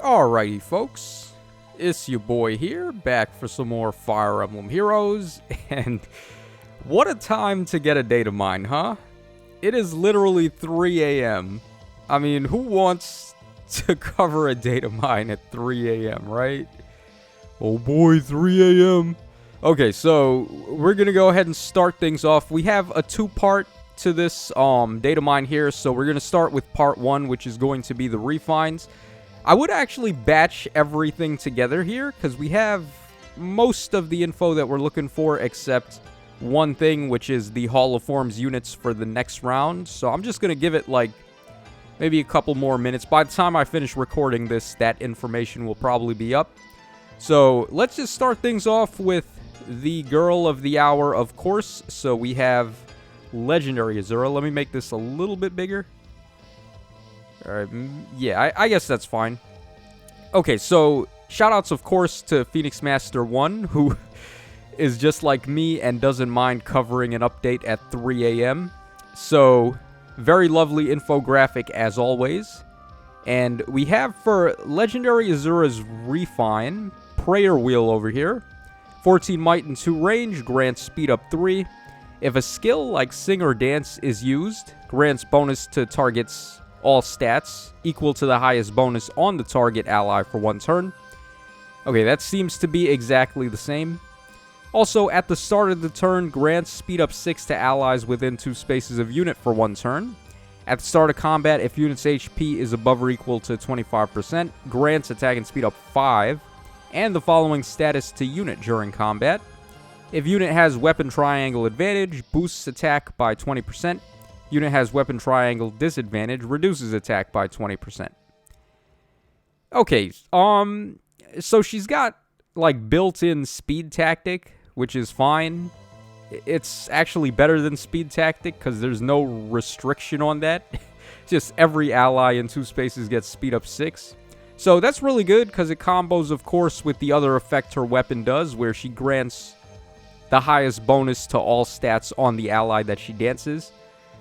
Alrighty, folks. It's your boy here, back for some more Fire Emblem Heroes, and what a time to get a data mine, huh? It is literally 3 a.m. I mean, who wants to cover a data mine at 3 a.m., right? Oh boy, 3 a.m. Okay, so we're gonna go ahead and start things off. We have a two-part to this data mine here, so we're gonna start with part 1, which is going to be the refines. I would actually batch everything together here, because we have most of the info that we're looking for, except one thing, which is the Hall of Forms units for the next round. So I'm just going to give it, like, maybe a couple more minutes. By the time I finish recording this, that information will probably be up. So let's just start things off with the girl of the hour, of course. So we have Legendary Azura. Let me make this a little bit bigger. Alright, yeah, I guess that's fine. Okay, so shoutouts, of course, to Phoenix Master 1, who is just like me and doesn't mind covering an update at 3 a.m. So, very lovely infographic as always. And we have for Legendary Azura's Refine, Prayer Wheel over here. 14 Might and 2 Range, grants Speed Up 3. If a skill like Sing or Dance is used, grants bonus to target's all stats, equal to the highest bonus on the target ally for 1 turn. Okay, that seems to be exactly the same. Also, at the start of the turn, grants Speed Up 6 to allies within 2 spaces of unit for 1 turn. At the start of combat, if unit's HP is above or equal to 25%, grants Attack and Speed Up 5, and the following status to unit during combat. If unit has Weapon Triangle Advantage, boosts attack by 20%. Unit has Weapon Triangle Disadvantage, reduces attack by 20%. Okay, so she's got, like, built-in Speed Tactic, which is fine. It's actually better than Speed Tactic, because there's no restriction on that. Just every ally in 2 spaces gets Speed Up 6. So that's really good, because it combos, of course, with the other effect her weapon does, where she grants the highest bonus to all stats on the ally that she dances.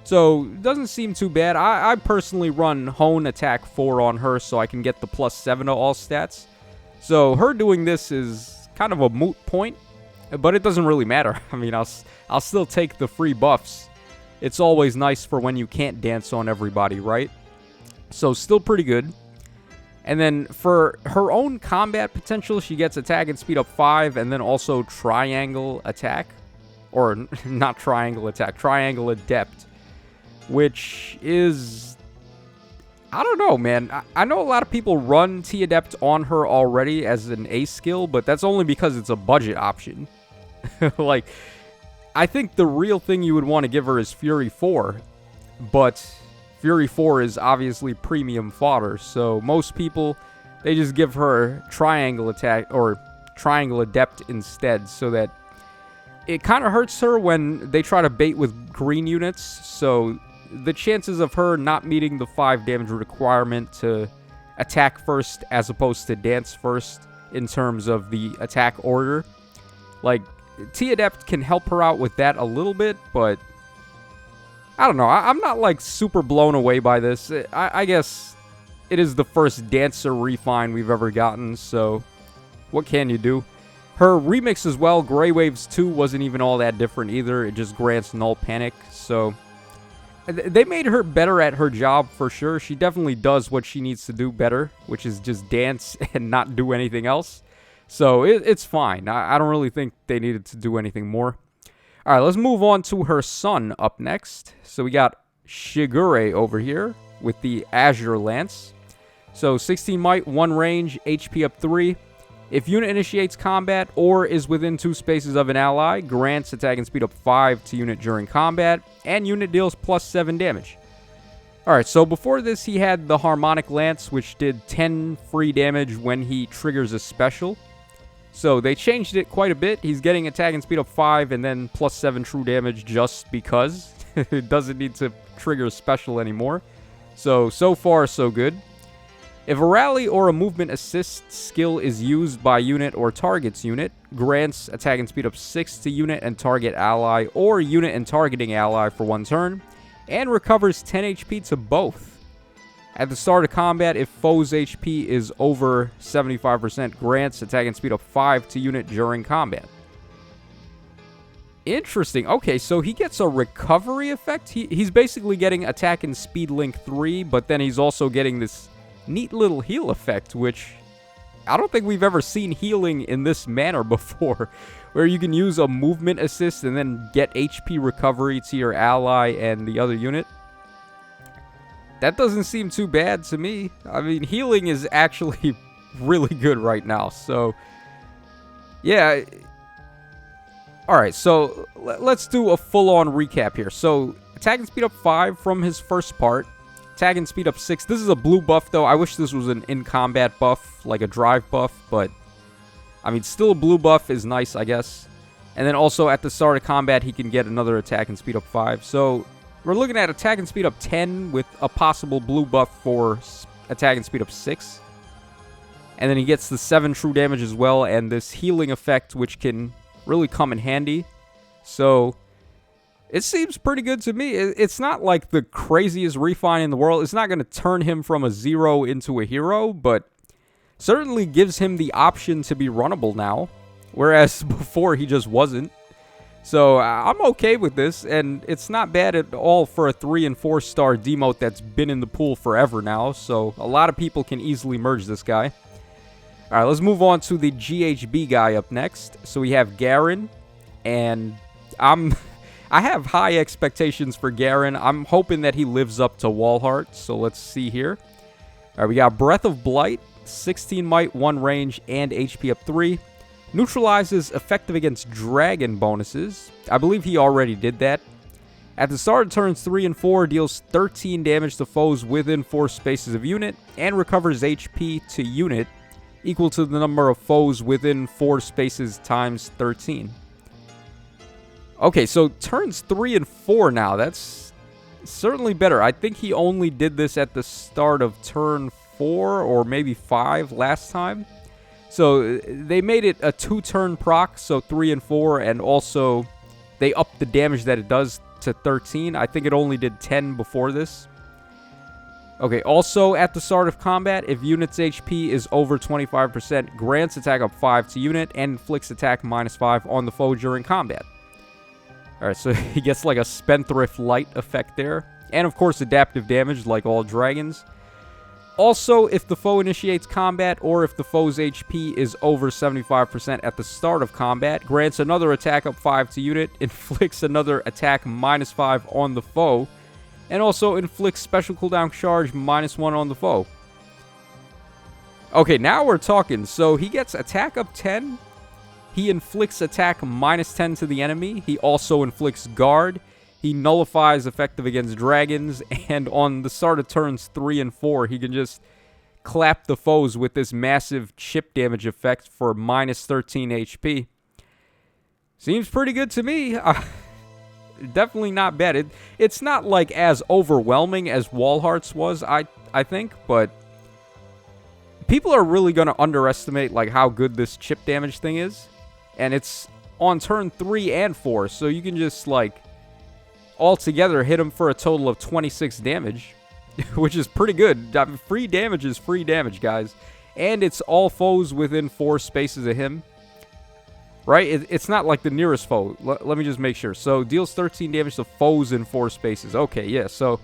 So, doesn't seem too bad. I personally run Hone Attack 4 on her so I can get the +7 to all stats. So, her doing this is kind of a moot point, but it doesn't really matter. I mean, I'll still take the free buffs. It's always nice for when you can't dance on everybody, right? So, still pretty good. And then, for her own combat potential, she gets Attack and Speed Up 5, and then also Triangle Attack. Or, not Triangle Attack, Triangle Adept. Which is, I don't know, man. I know a lot of people run T-Adept on her already as an A skill, but that's only because it's a budget option. Like, I think the real thing you would want to give her is Fury 4, but Fury 4 is obviously premium fodder, so most people, they just give her Triangle Attack, or Triangle Adept instead, so that it kind of hurts her when they try to bait with green units, so the chances of her not meeting the 5 damage requirement to attack first as opposed to dance first in terms of the attack order, like, T-Adept can help her out with that a little bit, but I don't know. I'm not, like, super blown away by this. I guess it is the first dancer refine we've ever gotten, so what can you do? Her remix as well, Grey Waves 2, wasn't even all that different either. It just grants Null Panic, so they made her better at her job for sure. She definitely does what she needs to do better, which is just dance and not do anything else. So it's fine. I don't really think they needed to do anything more. All right, let's move on to her son up next. So we got Shigure over here with the Azure Lance. So 16 Might, 1 Range, HP up 3. If unit initiates combat or is within 2 spaces of an ally, grants Attack and Speed Up 5 to unit during combat, and unit deals +7 damage. Alright, so before this he had the Harmonic Lance, which did 10 free damage when he triggers a special. So they changed it quite a bit. He's getting Attack and Speed Up 5 and then +7 true damage just because. It doesn't need to trigger a special anymore. So far so good. If a rally or a movement assist skill is used by unit or target's unit, grants Attack and Speed Up 6 to unit and target ally or unit and targeting ally for 1 turn, and recovers 10 HP to both. At the start of combat, if foe's HP is over 75%, grants attack and speed up 5 to unit during combat. Interesting. Okay, so he gets a recovery effect. He's basically getting attack and speed link 3, but then he's also getting this neat little heal effect, which I don't think we've ever seen healing in this manner before, where you can use a movement assist and then get HP recovery to your ally and the other unit. That doesn't seem too bad to me. I mean, healing is actually really good right now, so yeah. Alright, so let's do a full-on recap here. So, attack and speed up 5 from his first part. Attack and speed up 6. This is a blue buff, though. I wish this was an in-combat buff, like a drive buff, but I mean, still a blue buff is nice, I guess. And then also, at the start of combat, he can get another attack and speed up 5. So, we're looking at attack and speed up 10 with a possible blue buff for attack and speed up 6. And then he gets the 7 true damage as well, and this healing effect, which can really come in handy. So it seems pretty good to me. It's not like the craziest refine in the world. It's not going to turn him from a 0 into a hero, but certainly gives him the option to be runnable now, whereas before he just wasn't. So I'm okay with this, and it's not bad at all for a 3 and 4 star demote that's been in the pool forever now, so a lot of people can easily merge this guy. Alright, let's move on to the GHB guy up next. So we have Garen, and I have high expectations for Garen. I'm hoping that he lives up to Walhart, so let's see here. Alright, we got Breath of Blight, 16 might, 1 range, and HP up 3. Neutralizes effective against dragon bonuses. I believe he already did that. At the start of turns 3 and 4, deals 13 damage to foes within 4 spaces of unit, and recovers HP to unit equal to the number of foes within 4 spaces times 13. Okay, so turns 3 and 4 now. That's certainly better. I think he only did this at the start of turn 4 or maybe 5 last time. So they made it a 2-turn proc, so 3 and 4, and also they upped the damage that it does to 13. I think it only did 10 before this. Okay, also at the start of combat, if unit's HP is over 25%, grants attack up 5 to unit and inflicts attack -5 on the foe during combat. Alright, so he gets like a Spendthrift Light effect there. And of course adaptive damage like all dragons. Also, if the foe initiates combat or if the foe's HP is over 75% at the start of combat, grants another attack up 5 to unit, inflicts another attack -5 on the foe, and also inflicts special cooldown charge -1 on the foe. Okay, now we're talking. So he gets attack up 10. He inflicts attack -10 to the enemy. He also inflicts guard. He nullifies effective against dragons, and on the start of turns 3 and 4, he can just clap the foes with this massive chip damage effect for -13 HP. Seems pretty good to me. Definitely not bad. It's not like as overwhelming as Walhart's was, I think, but people are really going to underestimate like how good this chip damage thing is. And it's on turn 3 and 4, so you can just like altogether hit him for a total of 26 damage, which is pretty good. I mean, free damage is free damage, guys. And it's all foes within 4 spaces of him. Right? It's not like the nearest foe. Let me just make sure. So, deals 13 damage to foes in 4 spaces. Okay, yeah. So,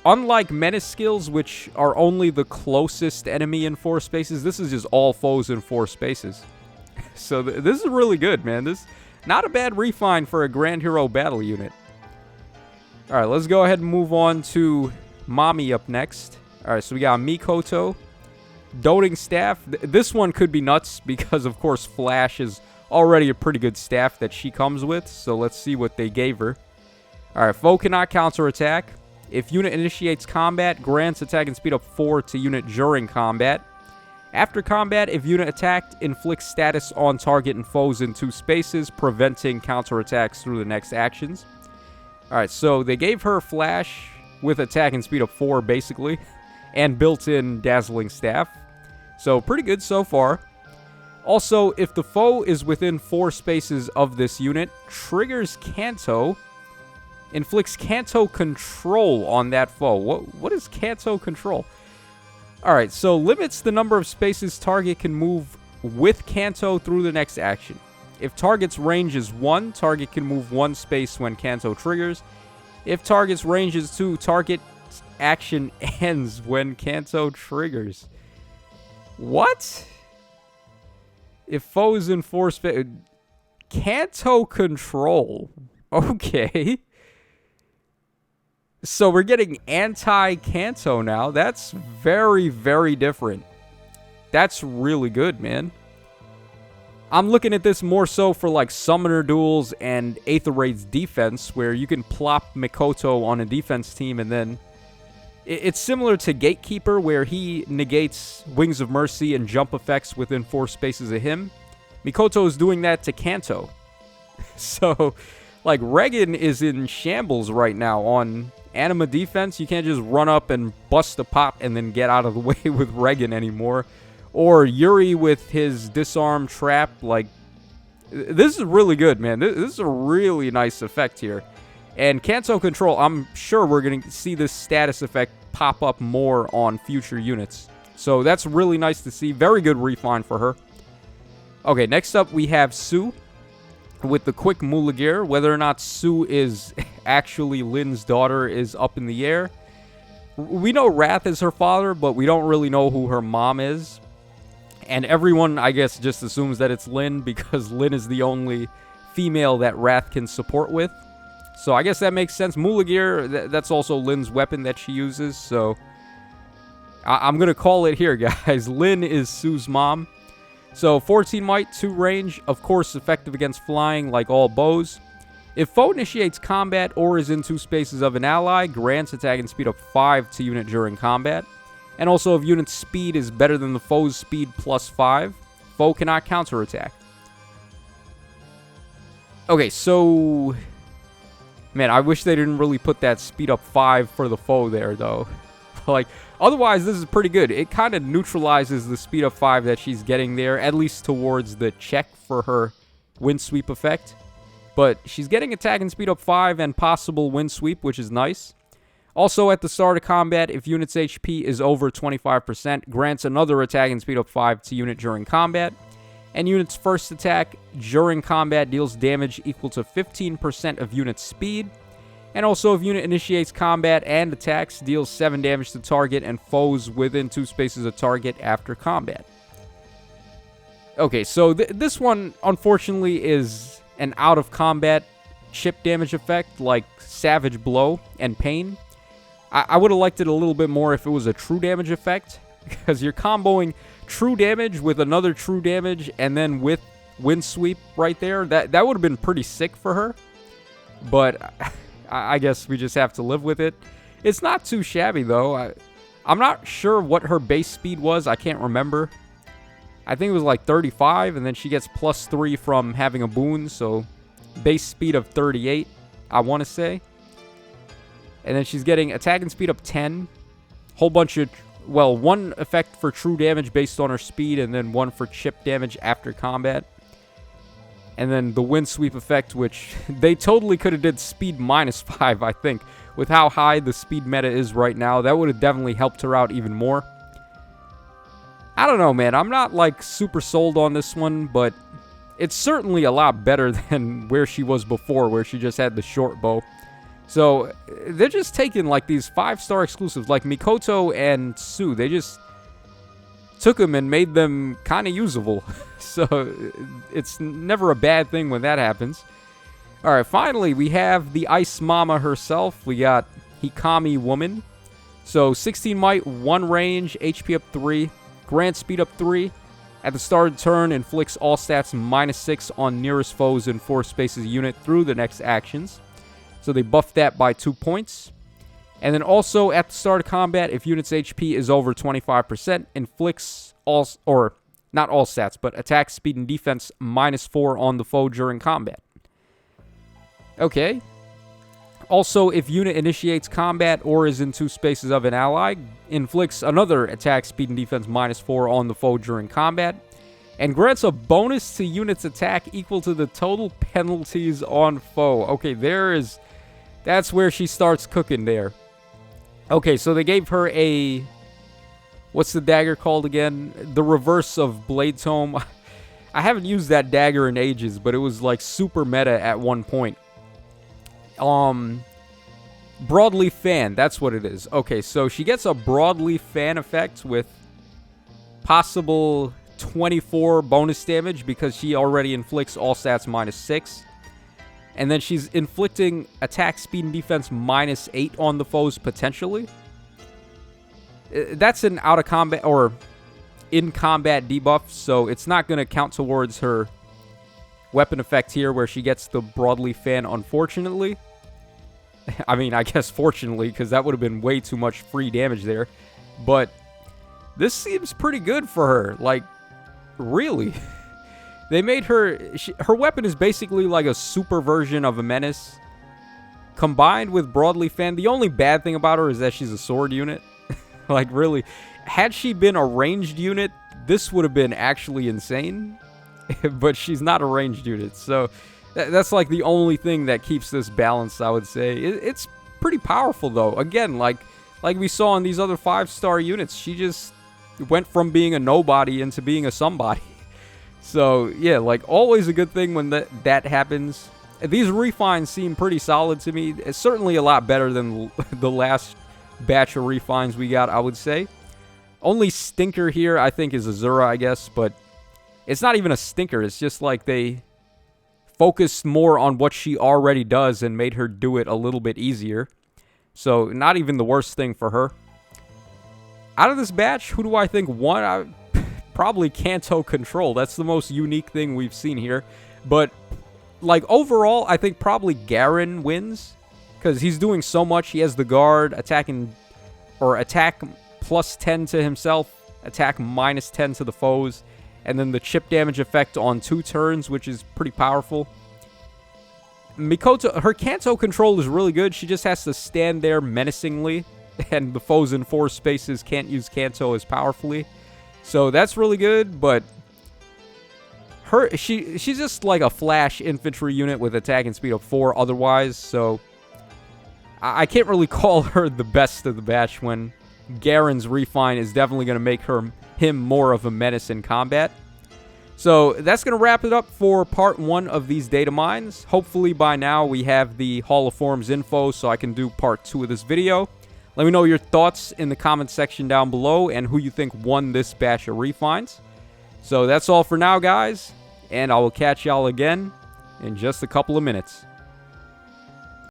unlike Menace skills, which are only the closest enemy in 4 spaces, this is just all foes in 4 spaces. So, this is really good, man. This not a bad refine for a Grand Hero battle unit. Alright, let's go ahead and move on to Mommy up next. Alright, so we got Mikoto. Doting Staff. This one could be nuts because, of course, Flash is already a pretty good staff that she comes with. So let's see what they gave her. Alright, foe cannot counterattack. If unit initiates combat, grants attack and speed up 4 to unit during combat. After combat, if unit attacked, inflicts status on target and foes in 2 spaces, preventing counterattacks through the next actions. Alright, so they gave her Flash with attack and speed up 4, basically, and built-in Dazzling Staff. So, pretty good so far. Also, if the foe is within 4 spaces of this unit, triggers Canto, Inflicts Canto control on that foe. What is Canto control? Alright, so limits the number of spaces target can move with Canto through the next action. If target's range is 1, target can move 1 space when Canto triggers. If target's range is 2, target's action ends when Canto triggers. What? If foes in 4 space... Canto control. Okay. So we're getting anti-Canto now. That's very, very different. That's really good, man. I'm looking at this more so for like Summoner Duels and Aether Raid's defense, where you can plop Mikoto on a defense team and then... It's similar to Gatekeeper, where he negates Wings of Mercy and jump effects within 4 spaces of him. Mikoto is doing that to Canto. So, like, Regan is in shambles right now on Anima defense. You can't just run up and bust a pop and then get out of the way with Regan anymore. Or Yuri with his disarm trap. Like, this is really good, man. This is a really nice effect here. And Canto control, I'm sure we're going to see this status effect pop up more on future units. So that's really nice to see. Very good refine for her. Okay, next up we have Sue with the quick Mula Gear. Whether or not Sue is actually Lin's daughter is up in the air. We know Wrath is her father, but we don't really know who her mom is. And everyone, I guess, just assumes that it's Lin because Lin is the only female that Wrath can support with. So I guess that makes sense. Mula Gear, that's also Lin's weapon that she uses. So I'm going to call it here, guys. Lin is Sue's mom. So 14 might, 2 range. Of course, effective against flying like all bows. If foe initiates combat or is in 2 spaces of an ally, grants attack and speed up 5 to unit during combat. And also if unit's speed is better than the foe's speed plus 5, foe cannot counterattack. Okay, so... Man, I wish they didn't really put that speed up 5 for the foe there, though. Like, otherwise, this is pretty good. It kind of neutralizes the speed up 5 that she's getting there, at least towards the check for her wind sweep effect. But she's getting attack and speed up 5 and possible wind sweep, which is nice. Also, at the start of combat, if unit's HP is over 25%, grants another attack and speed up 5 to unit during combat. And unit's first attack during combat deals damage equal to 15% of unit's speed. And also, if unit initiates combat and attacks, deals 7 damage to target and foes within 2 spaces of target after combat. Okay, so this one, unfortunately, is an out-of-combat chip damage effect, like Savage Blow and Pain. I would have liked it a little bit more if it was a true damage effect, because you're comboing true damage with another true damage, and then with wind sweep right there. That would have been pretty sick for her. But I guess we just have to live with it. It's not too shabby, though. I'm not sure what her base speed was. I can't remember. I think it was like 35, and then she gets plus 3 from having a boon, so base speed of 38, I want to say. And then she's getting attack and speed up 10. Whole bunch of... Well, 1 effect for true damage based on her speed, and then 1 for chip damage after combat. And then the wind sweep effect, which they totally could have did speed minus 5, I think. With how high the speed meta is right now, that would have definitely helped her out even more. I don't know, man. I'm not, like, super sold on this one, but it's certainly a lot better than where she was before, where she just had the short bow. So, they're just taking, like, these 5-star exclusives, like Mikoto and Sue. They just took them and made them kind of usable. So, it's never a bad thing when that happens. Alright, finally, we have the Ice Mama herself. We got Hikami Woman. So, 16 might, 1 range, HP up 3, grant speed up 3. At the start of the turn, inflicts all stats minus 6 on nearest foes in 4 spaces unit through the next actions. So they buffed that by 2 points. And then also at the start of combat, if unit's HP is over 25%, inflicts all, or not all stats, but attack, speed, and defense minus 4 on the foe during combat. Okay. Also, if unit initiates combat or is in 2 spaces of an ally, inflicts another attack, speed, and defense minus 4 on the foe during combat. And grants a bonus to unit's attack equal to the total penalties on foe. Okay, That's where she starts cooking there. Okay, so they gave her a... What's the dagger called again? The reverse of Blade Tome. I haven't used that dagger in ages, but it was like super meta at one point. Broadleaf fan, that's what it is. Okay, so she gets a broadleaf fan effect with possible 24 bonus damage because she already inflicts all stats -6. And then she's inflicting attack, speed, and defense -8 on the foes potentially. That's an out of combat or in combat debuff, so it's not going to count towards her weapon effect here where she gets the broadleaf fan, unfortunately. I mean, I guess fortunately, because that would have been way too much free damage there. But this seems pretty good for her. Like, really. They made her... her weapon is basically like a super version of a menace combined with broadleaf fan. The only bad thing about her is that she's a sword unit. Like, really. Had she been a ranged unit, this would have been actually insane. But she's not a ranged unit, so... that's like the only thing that keeps this balanced, I would say. It's pretty powerful, though. Again, like we saw in these other 5-star units, she just went from being a nobody into being a somebody. So, yeah, like, always a good thing when that happens. These refines seem pretty solid to me. It's certainly a lot better than the last batch of refines we got, I would say. Only stinker here, I think, is Azura, I guess. But it's not even a stinker. It's just like they... focused more on what she already does and made her do it a little bit easier. So, not even the worst thing for her. Out of this batch, who do I think won? Probably Canto Control. That's the most unique thing we've seen here. But, like, overall, I think probably Garen wins. Because he's doing so much. He has the guard, attacking... or attack +10 to himself. Attack -10 to the foes. And then the chip damage effect on 2 turns, which is pretty powerful. Mikoto, her Canto control is really good. She just has to stand there menacingly. And the foes in 4 spaces can't use Canto as powerfully. So that's really good, but... she's just like a flash infantry unit with attack and speed of 4 otherwise. So I can't really call her the best of the batch when Garen's refine is definitely going to make him more of a menace in combat. So that's going to wrap it up for part 1 of these data mines. Hopefully by now we have the Hall of Forms info so I can do part 2 of this video. Let me know your thoughts in the comment section down below and who you think won this batch of refines. So that's all for now, guys, and I will catch y'all again in just a couple of minutes.